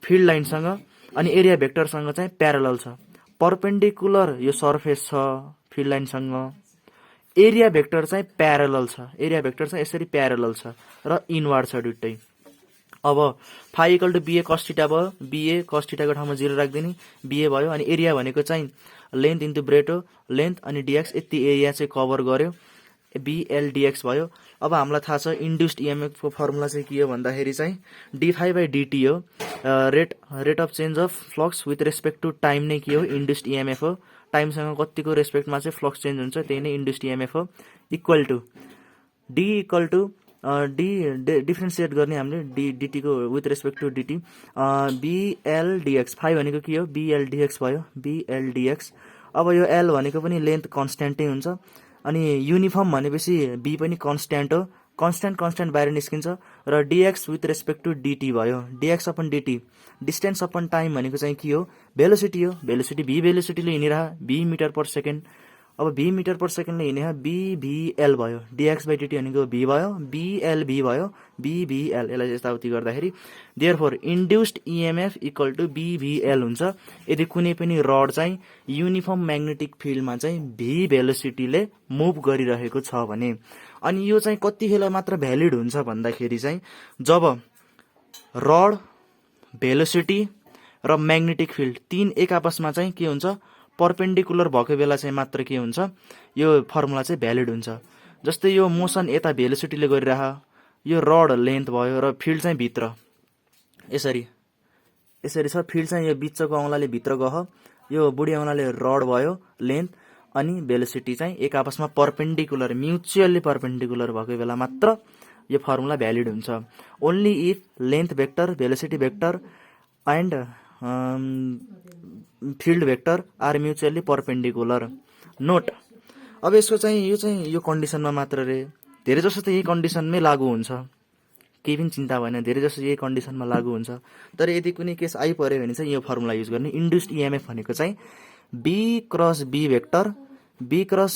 फिल्ड लाइनसँग, अनि एरिया भेक्टरसँग चाहिँ प्यारलल छ। पर्पेन्डिकुलर यो सर्फेस छ फिल्ड लाइनसँग, एरिया भेक्टर चाहिँ प्यारलल छ, एरिया भेक्टर चाहिँ यसरी प्यारलल छ र इनवार्ड छ दुइटै। अब phi equal to BA cos theta भयो, BA cos थीटाको ठाउँमा 0 राख्दिने, BA भयो। अनि एरिया भनेको चाहिँ लेन्थ इन्टु ब्रेथ हो, लेन्थ अनि DX, यति एरिया चाहिँ कभर गर्यो, BLDX भयो। अब हामीलाई थाहा छ इन्ड्युस्ड EMF को फर्मुला चाहिँ के हो भन्दाखेरि चाहिँ d∅dt हो, rate of change of flux with respect to time नै के हो, इन्ड्युस्ड EMF हो। टाइमसँग कतिको रेस्पेक्टमा चाहिँ फ्लक्स चेन्ज हुन्छ त्यही नै इन्ड्युस्ड EMF हो। इक्वल टु डिफ्रेन्सिएट गर्ने हामीले dt को with respect to dt, BLDX, phi भनेको के हो, BLDX भयो, BLDX। अब यो L भनेको पनि लेन्थ कन्स्ट्यान्टै हुन्छ, अनि युनिफर्म भनेपछि B पनि कन्स्ट्यान्ट हो, कन्स्ट्यान्ट बाहिर निस्किन्छ, र DX with respect to dt भयो, DX upon dt, distance upon time भनेको चाहिँ के हो, भेलोसिटी हो, भेलोसिटी V भेलोसिटीले हिँडिरह, V मिटर पर सेकेन्ड। अब V मिटर पर सेकेन्डले हिँडे BVL भयो, DX बाई dt भनेको V भयो, BLV भयो, BVL, यसलाई यताउति गर्दाखेरि therefore induced EMF equal to BVL हुन्छ यदि कुनै पनि रड चाहिँ युनिफर्म म्याग्नेटिक फिल्डमा चाहिँ V भेलोसिटीले मुभ गरिरहेको छ भने। अनि यो चाहिँ कतिखेर मात्र भ्यालिड हुन्छ भन्दाखेरि चाहिँ जब रड, भेलोसिटी र म्याग्नेटिक फिल्ड तीन एक आपसमा चाहिँ के हुन्छ, पर्पेन्डिकुलर भएको बेला चाहिँ मात्र के हुन्छ, यो फर्मुला चाहिँ भ्यालिड हुन्छ। जस्तै यो मोसन यता भेलोसिटीले गरिरह, यो रड लेन्थ भयो र फिल्ड चाहिँ भित्र यसरी छ, फिल्ड चाहिँ यो बिचको औंलाले भित्र गह, यो बुढी औंलाले रड भयो लेन्थ, अनि भेलोसिटी चाहिँ एक आपसमा पर्पेन्डिकुलर, म्युचुअली पर्पेन्डिकुलर भएको बेला मात्र यो फर्मुला भ्यालिड हुन्छ। Only if length vector, velocity vector and field vector are mutually perpendicular. Note, अब यसको चाहिँ यो कन्डिसनमा मात्र रे, धेरै जसो त यही कन्डिसनमै लागू हुन्छ, केही पनि चिन्ता भएन, धेरै जसो यही कन्डिसनमा लागू हुन्छ। तर यदि कुनै केस आइपर्यो भने चाहिँ यो फर्मुला युज गर्ने। इन्ड्युस्ड EMF भनेको चाहिँ B cross B vector, V cross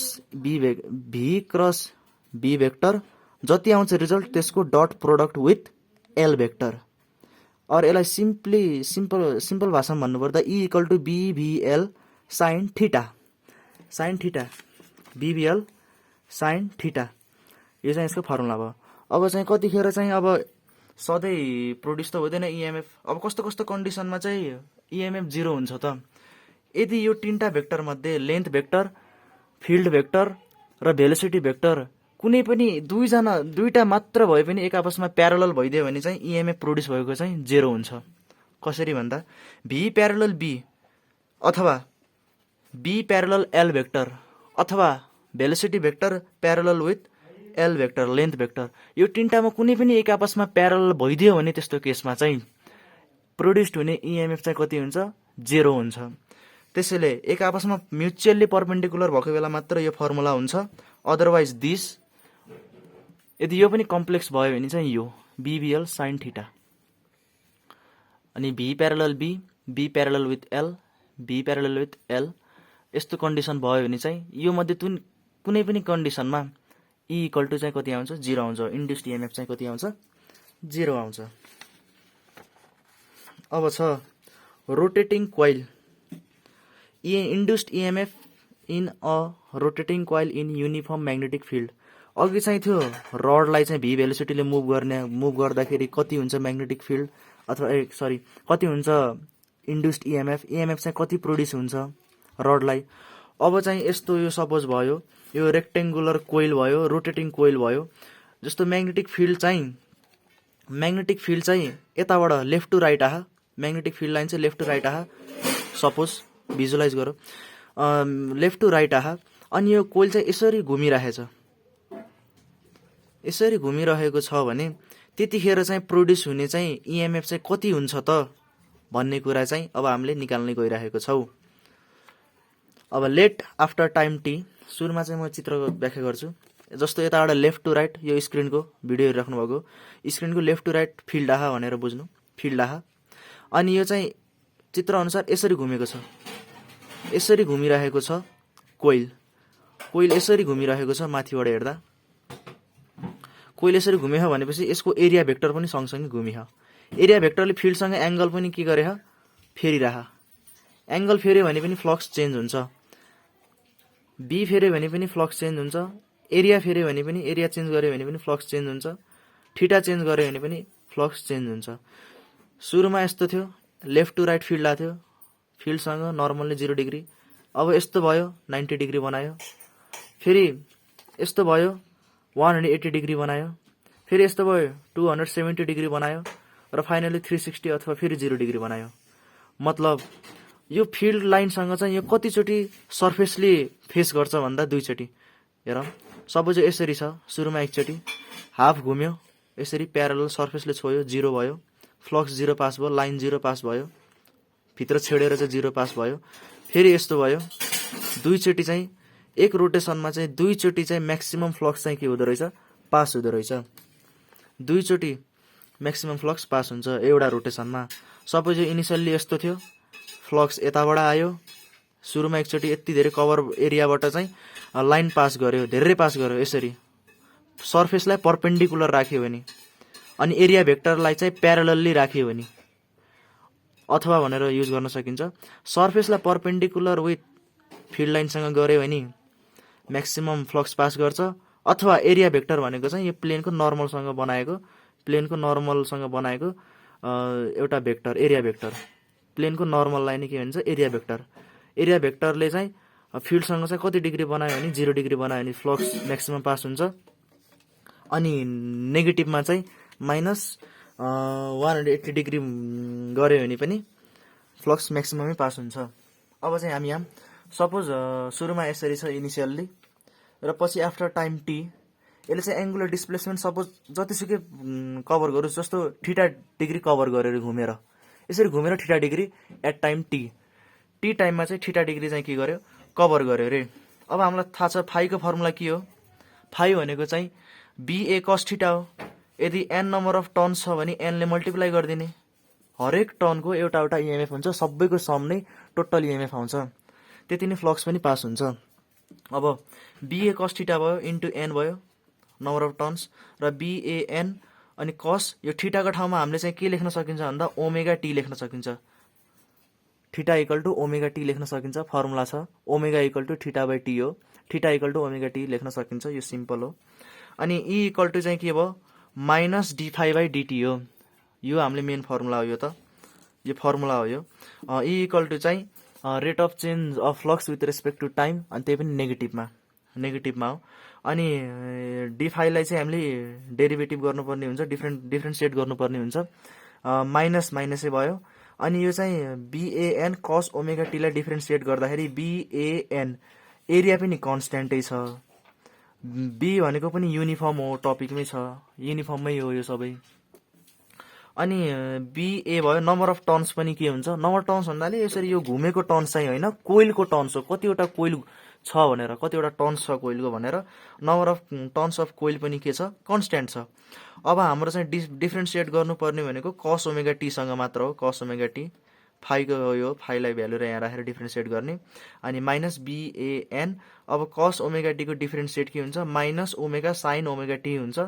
B vector, जति आउँछ रिजल्ट त्यसको dot product with L vector. और यसलाई सिम्पल भाषामा भन्नुपर्दा E equal to BVL sine theta, BVL sine theta, यो चाहिँ यसको फर्मुला भयो। अब चाहिँ कतिखेर चाहिँ अब सधैँ प्रोड्युस त हुँदैन EMF, अब कस्तो कस्तो कन्डिसनमा चाहिँ EMF 0 हुन्छ त, यदि यो तीनटा भेक्टर मध्ये लेन्थ भेक्टर, फिल्ड भेक्टर र भेलोसिटी भेक्टर कुनै पनि दुईटा मात्र भए पनि एक आपसमा प्यारलल भइदियो भने चाहिँ EMF प्रोड्युस भएको चाहिँ 0 हुन्छ। कसरी भन्दा V प्यारलल B अथवा B प्यारलल L भेक्टर अथवा velocity vector parallel with L vector, length vector, यो तीनटामा कुनै पनि एक आपसमा प्यारलल भइदियो भने त्यस्तो केसमा चाहिँ प्रोड्युस्ड हुने EMF चाहिँ कति हुन्छ, 0 हुन्छ। त्यसैले एक आपसमा म्युचुअली पर्पेन्डिकुलर भएको बेला मात्र यो फर्मुला हुन्छ, अदरवाइज दिस, यदि यो पनि कम्प्लेक्स भयो भने चाहिँ यो BVL साइन थीटा, अनि B parallel B, B parallel with L, B parallel with L, यस्तो कन्डिसन भयो भने चाहिँ यो मध्ये कुनै पनि कन्डिसनमा E इक्वल टु चाहिँ कति आउँछ 0 आउँछ इन्ड्युस्ड इएमएफ चाहिँ कति आउँछ 0 आउँछ अब छ rotating coil induced EMF in a rotating coil in uniform magnetic field अघि चाहिँ थियो रडलाई चाहिँ भी भेलोसिटीले मुभ गर्दाखेरि कति हुन्छ म्याग्नेटिक फिल्ड अथवा सरी कति हुन्छ इन्ड्युस्ड इएमएफ चाहिँ कति प्रोड्युस हुन्छ रडलाई अब चाहिँ यस्तो यो सपोज भयो यो रेक्टेङ्गुलर कोइल भयो रोटेटिङ कोइल भयो जस्तो म्याग्नेटिक फिल्ड चाहिँ यताबाट लेफ्ट टु राइट आहा म्याग्नेटिक फिल्ड लाइन चाहिँ लेफ्ट टु राइट आहा सपोज भिजुअलाइज गरौँ लेफ्ट टु राइट आहा अनि यो कोइल चाहिँ यसरी घुमिरहेको छ भने त्यतिखेर चाहिँ प्रोड्युस हुने चाहिँ इएमएफ चाहिँ कति हुन्छ त भन्ने कुरा चाहिँ अब हामीले निकाल्न गइरहेको छौँ अब लेट आफ्टर टाइम टी सुरुमा चाहिँ म चित्रको व्याख्या गर्छु जस्तो यताबाट लेफ्ट टु राइट यो स्क्रिनको भिडियो हेरिराख्नु भएको स्क्रिनको लेफ्ट टु राइट फिल्ड आहा भनेर बुझ्नु फिल्ड आहा अनि यो चाहिँ चित्र अनुसार यसरी घुमेको छ यसरी घुमिरहेको छ कोइल यसरी घुमिरहेको छ माथिबाट हेर्दा कोइल यसरी घुम्यो भनेपछि यसको एरिया भेक्टर पनि सँगसँगै घुमियो एरिया भेक्टरले फिल्डसँग एंगल पनि के गरे फेरिरह एंगल फेर्यो भने पनि फ्लक्स चेन्ज हुन्छ बी फेर्यो भने पनि फ्लक्स चेन्ज हुन्छ एरिया फेर्यो भने पनि एरिया चेन्ज गर्यो भने पनि फ्लक्स चेन्ज हुन्छ थीटा चेन्ज गर्यो भने पनि फ्लक्स चेन्ज हुन्छ सुरुमा यस्तो थियो लेफ्ट टु राइट फिल्ड लाग्थ्यो फिल्डसँग नर्मलले 0 डिग्री अब यस्तो भयो 90 डिग्री बनायो फेरि यस्तो भयो 180 डिग्री बनायो फेरि यस्तो भयो 270 डिग्री बनायो र फाइनली 360 अथवा फेरि 0 डिग्री बनायो मतलब यो फिल्ड लाइनसँग चाहिँ यो कतिचोटि सर्फेसले फेस गर्छ भन्दा दुईचोटि हेरौँ सपोज यसरी छ सुरुमा एकचोटि हाफ घुम्यो यसरी प्यारलल सर्फेसले छोयो 0 भयो फ्लक्स 0 पास भयो लाइन 0 पास भयो भित्र छेडेर चाहिँ 0 पास भयो फेरि यस्तो भयो दुईचोटि चाहिँ एक रोटेसनमा चाहिँ दुईचोटि चाहिँ म्याक्सिमम फ्लक्स चाहिँ के हुँदो रहेछ पास हुँदो रहेछ दुईचोटि म्याक्सिमम फ्लक्स पास हुन्छ एउटा रोटेसनमा सपोज यो इनिशियली यस्तो थियो फ्लक्स यताबाट आयो सुरुमा एकचोटि यति धेरै कभर एरियाबाट चाहिँ लाइन पास गर्यो धेरै पास गर्यो यसरी सर्फेसलाई परपेन्डिकुलर राख्यो भने अनि एरिया भेक्टरलाई चाहिँ प्यारलली राख्यो भने अथवा भनेर युज गर्न सकिन्छ सर्फेसलाई परपेन्डिकुलर विथ फिल्ड लाइनसँग गर्यो भने म्याक्सिमम फ्लक्स पास गर्छ अथवा एरिया भेक्टर भनेको चाहिँ यो प्लेनको नर्मलसँग बनाएको एउटा भेक्टर एरिया भेक्टर प्लेनको नर्मललाई नै के भन्छ एरिया भेक्टरले चाहिँ फिल्डसँग चाहिँ कति डिग्री बनायो भने 0 डिग्री बनायो भने फ्लक्स म्याक्सिमम पास हुन्छ अनि नेगेटिभमा चाहिँ माइनस 180 डिग्री गर्यो भने पनि फ्लक्स म्याक्सिममै पास हुन्छ अब चाहिँ हामी यहाँ सपोज सुरुमा यसरी छ इनिशियल्ली र पछि आफ्टर टाइम टी यसले चाहिँ एंगुलर डिस्प्लेसमेन्ट सपोज जतिसुकै कभर गरोस् जस्तो थीटा डिग्री कभर गरेर घुमेर यसरी घुमेर theta degree at time T टाइममा चाहिँ थीटा डिग्री चाहिँ के गर्यो कभर गर्यो रे अब हामीलाई थाहा छ फाइको फर्मुला के हो फाइ भनेको चाहिँ BA cos थीटा हो यदि n नम्बर अफ टर्न्स छ भने n ले मल्टिप्लाई गरिदिने हरेक टर्नको एउटा एउटा इएमएफ हुन्छ सबैको सम नै टोटल इएमएफ आउँछ त्यति नै फ्लक्स पनि पास हुन्छ अब BA cos थीटा भयो इन्टु n भयो नम्बर अफ टर्न्स र BAN अनि cos यो थीटाको ठाउँमा हामीले चाहिँ के लेख्न सकिन्छ भन्दा ओमेगा टी लेख्न सकिन्छ theta equal to omega T लेख्न सकिन्छ फर्मुला छ omega equal to theta by T हो theta equal to omega T लेख्न सकिन्छ यो सिम्पल हो अनि E इक्वल टु चाहिँ के भयो माइनस d5 बाई dt हो यो हामीले मेन फर्मुला हो यो फर्मुला हो यो E इक्वल टु चाहिँ rate of change of flux with respect to time अनि त्यही पनि नेगेटिभमा हो अनि d5 लाई चाहिँ हामीले डेरिभेटिभ गर्नुपर्ने हुन्छ डिफ्रेन्सिएट गर्नुपर्ने हुन्छ माइनसै भयो अनि यो चाहिँ BAN cos ओमेगा टी लाई डिफ्रेन्सिएट गर्दाखेरि BAN एरिया पनि कन्स्ट्यान्टै छ B भनेको पनि युनिफर्म हो टपिकमै छ युनिफर्ममै हो यो सबै अनि BA भयो नम्बर अफ टर्न्स पनि के हुन्छ नम्बर टर्न्स भन्नाले यसरी यो घुमेको टर्न्स चाहिँ होइन कोइलको टर्न्स हो कतिवटा कोइल छ भनेर कतिवटा टर्न्स छ कोइलको भनेर नम्बर अफ टर्न्स अफ कोइल पनि के छ कन्स्ट्यान्ट छ अब हाम्रो चाहिँ डिफ्रेन्सिएट गर्नुपर्ने भनेको cos ओमेगा टी सँग मात्र हो cos ओमेगा टी फाइको हो, यो फाइलाई भ्यालु यहाँ राखेर डिफ्रेन्सिएट गर्ने। अनि माइनस BAN, अब कस ओमेगा टी को डिफ्रेन्सिएट के हुन्छ, minus omega sine omega T हुन्छ।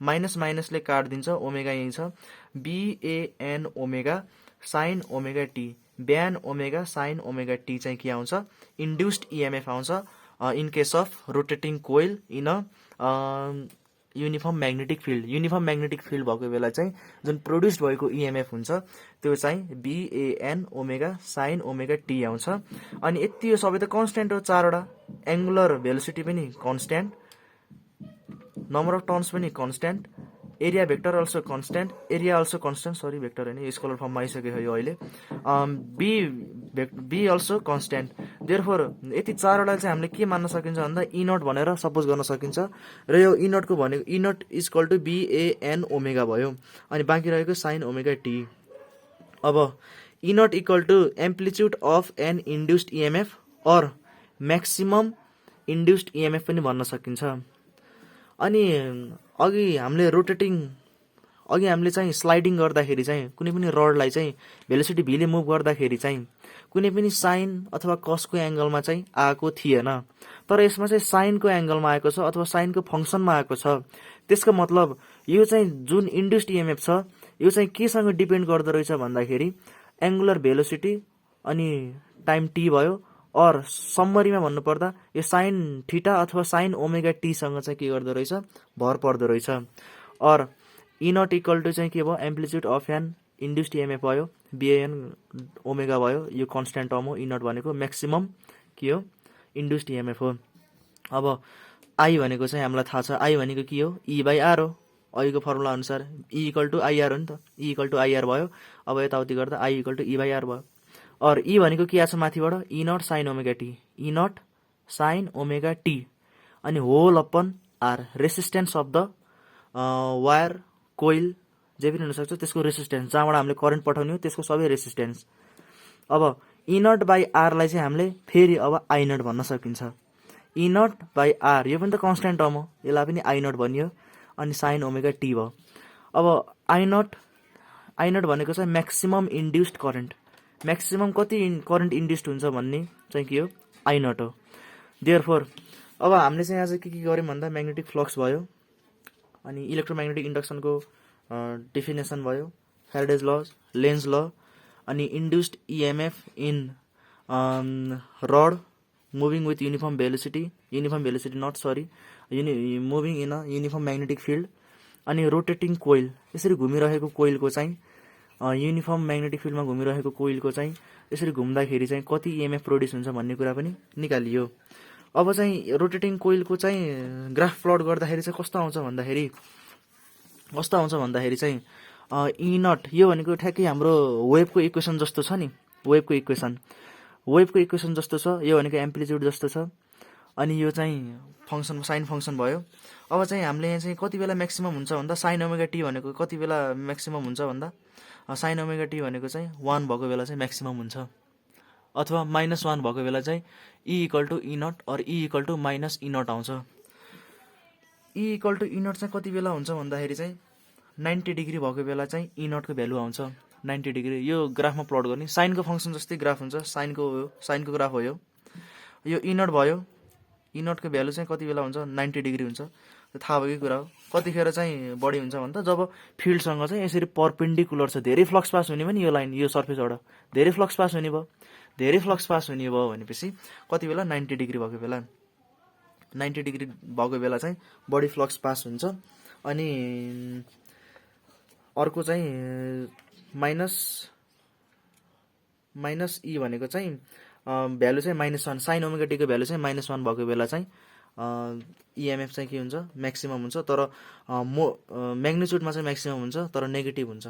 माइनस माइनसले काटिदिन्छ, ओमेगा यही छ। BAN omega sine omega T, BAN omega sine omega T चाहिँ के आउँछ, इन्ड्युस्ड EMF आउँछ in case of rotating coil in a uniform magnetic field. Uniform magnetic field भएको बेला चाहिँ जुन प्रोड्युस्ड भएको EMF हुन्छ त्यो चाहिँ BAN omega sine omega T आउँछ। अनि यति यो सबै त कन्स्ट्यान्ट हो, 4वटा। एङ्गुलर भेलोसिटी पनि कन्स्ट्यान्ट, नम्बर अफ टर्न्स पनि constant, area vector also constant, area also constant, sorry vector होइन, स्केलर फर्ममा आइसक्यो यो अहिले। Be also constant. देयरफोर यति 4वटा चाहिँ हामीले के मान्न सकिन्छ भन्दा E0 भनेर सपोज गर्न सकिन्छ। र यो E0 को भनेको E0 equal to BAN omega भयो। अनि बाँकी रहेको साइन ओमेगा टी। अब E0 equal to amplitude of an induced EMF or maximum induced EMF पनि भन्न सकिन्छ। अनि अघि हामीले चाहिँ स्लाइडिङ गर्दाखेरि चाहिँ कुनै पनि रडलाई चाहिँ भेलोसिटी भीले मुभ गर्दाखेरि चाहिँ कुनै पनि साइन अथवा कसको एङ्गलमा चाहिँ आएको थिएन, तर यसमा चाहिँ साइनको एङ्गलमा आएको छ अथवा साइनको फङ्सनमा आएको छ। त्यसको मतलब यो चाहिँ जुन इन्ड्युस्ड EMF छ यो चाहिँ केसँग डिपेन्ड गर्दो रहेछ भन्दाखेरि एङ्गुलर भेलोसिटी अनि टाइम टी भयो, और सम्मरीमा भन्नुपर्दा यो साइन थीटा अथवा साइन ओमेगा टीसँग चाहिँ के गर्दो रहेछ, भर पर्दो रहेछ। और E0 इक्वल टु चाहिँ के भयो, amplitude of an induced EMF भयो, BAN ओमेगा भयो, यो कन्स्ट्यान्ट टर्म हो। E0 भनेको म्याक्सिमम के हो, इन्ड्युस्ड EMF हो। अब I भनेको चाहिँ हामीलाई थाहा छ, I भनेको के हो, E/R हो। अहिलेको फर्मुला अनुसार E इक्वल टु IR हो नि त, E इक्वल टु IR भयो। अब यताउति गर्दा I इक्वल टु E/R भयो। और E भनेको के आछ माथिबाट, E0 sine omega T, E0 sine omega T, अनि whole upon R, resistance of the wire, coil, जे पनि हुनसक्छ त्यसको रेसिस्टेन्स, जहाँबाट हामीले करेन्ट पठाउने हो त्यसको सबै रेसिस्टेन्स। अब E0/R लाई चाहिँ हामीले फेरि अब I0 भन्न सकिन्छ। E0/R यो पनि त कन्स्ट्यान्ट टर्म हो, यसलाई पनि I0 भनियो। अनि साइन ओमेगा टी भयो। अब I0 भनेको चाहिँ म्याक्सिमम इन्ड्युस्ड करेन्ट, म्याक्सिमम कति करेन्ट इन्ड्युस्ड हुन्छ भन्ने चाहिँ के हो, I0 हो। देयरफोर अब हामीले चाहिँ आज के गर्यौँ भन्दा म्याग्नेटिक फ्लक्स भयो, अनि इलेक्ट्रोम्याग्नेटिक इन्डक्सनको डेफिनेसन भयो, फ्याराडेज ल, लेन्ज ल, अनि induced EMF in rod moving with uniform velocity not sorry moving in a uniform magnetic field, अनि रोटेटिङ कोइल, यसरी घुमिरहेको कोइलको चाहिँ युनिफर्म म्याग्नेटिक फिल्डमा घुमिरहेको कोइलको चाहिँ यसरी घुम्दाखेरि चाहिँ कति EMF प्रोड्युस हुन्छ भन्ने कुरा पनि निकालियो। अब चाहिँ रोटेटिङ कोइलको चाहिँ ग्राफ प्लट गर्दाखेरि चाहिँ कस्तो आउँछ भन्दाखेरि चाहिँ E0 यो भनेको ठ्याक्कै हाम्रो वेभको इक्वेसन जस्तो छ नि, वेभको इक्वेसन जस्तो छ। यो भनेको एम्प्लिट्युड जस्तो छ, अनि यो चाहिँ फङ्सन, साइन फङ्सन भयो। अब चाहिँ हामीले यहाँ चाहिँ कति बेला म्याक्सिमम हुन्छ भन्दा साइन ओमेगा टी भनेको कति बेला म्याक्सिमम हुन्छ भन्दा साइन ओमेगा टी भनेको चाहिँ 1 भएको बेला चाहिँ म्याक्सिमम हुन्छ, अथवा -1 भएको बेला चाहिँ E इक्वल टु E0 और E equal to minus E0 आउँछ। E इक्वल टु E0 चाहिँ कति बेला हुन्छ भन्दाखेरि चाहिँ 90 डिग्री भएको बेला चाहिँ E0 को भ्यालु आउँछ 90 डिग्री। यो ग्राफमा प्लट गर्ने, साइनको फङ्सन जस्तै ग्राफ हुन्छ, साइनको ग्राफ हो यो E0 भयो। E0 को भ्यालु चाहिँ कति बेला हुन्छ, 90 डिग्री हुन्छ। थाहा भएकै कुरा हो। कतिखेर चाहिँ बढी हुन्छ भन्दा जब फिल्डसँग चाहिँ यसरी परपेन्डिकुलर छ, धेरै फ्लक्स पास हुने पनि यो लाइन, यो सर्फेसबाट धेरै फ्लक्स पास हुने भयो भनेपछि कति बेला 90 डिग्री भएको बेला, 90 डिग्री भएको बेला चाहिँ बढी फ्लक्स पास हुन्छ। अनि अर्को चाहिँ माइनस E भनेको चाहिँ भ्यालु चाहिँ -1, साइन ओमेगा टी को भ्यालु चाहिँ -1 भएको बेला चाहिँ EMF चाहिँ के हुन्छ, म्याक्सिमम हुन्छ। तर म्याग्निट्युडमा चाहिँ म्याक्सिमम हुन्छ तर नेगेटिभ हुन्छ।